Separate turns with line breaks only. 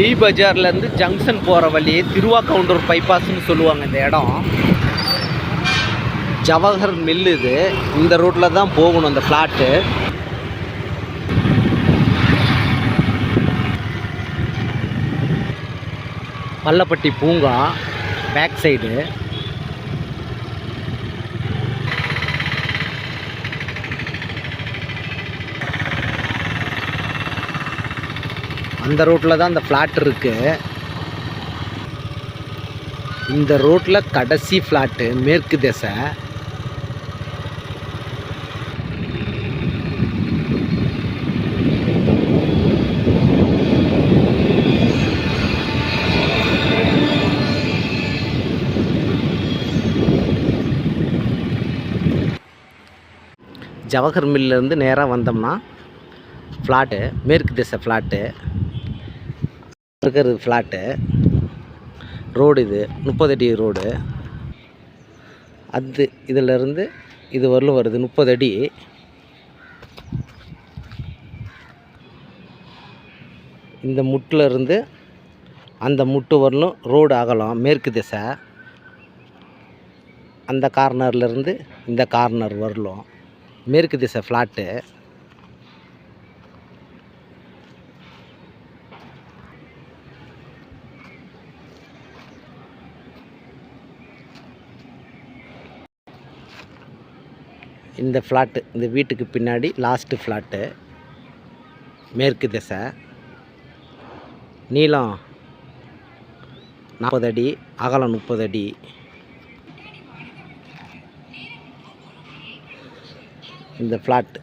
D பஜார்லேருந்து junction போகிற வழி திருவாக்கவுண்டூர் பைபாஸ்ன்னு சொல்லுவாங்க. இந்த இடம் ஜவஹர் மில். இது இந்த ரூட்டில் தான் போகணும் அந்த ஃப்ளாட்டு. பள்ளப்பட்டி பூங்கா பேக் சைடு. அந்த ரோட்டில் தான் அந்த ஃப்ளாட் இருக்குது. இந்த ரோட்டில் கடைசி ஃப்ளாட்டு மேற்கு திசை. ஜவஹர் மில்லேருந்து நேராக வந்தோம்னா ஃப்ளாட்டு மேற்கு திசை ஃப்ளாட்டு இருக்கிறது. ஃப்ளாட்டு ரோடு இது 30 அடி ரோடு. அது இதிலேருந்து இது வரலும் வருது 30 அடி. இந்த முட்டில் இருந்து அந்த முட்டு வரலும் ரோடு அகலம் மேற்கு திசை. அந்த கார்னர்லேருந்து இந்த கார்னர் வரலும் மேற்கு திசை ஃப்ளாட்டு. இந்த ஃப்ளாட்டு இந்த வீட்டுக்கு பின்னாடி லாஸ்ட்டு ஃப்ளாட்டு மேற்கு திசை. நீளம் 40 அடி, அகலம் 30 அடி. இந்த ஃப்ளாட்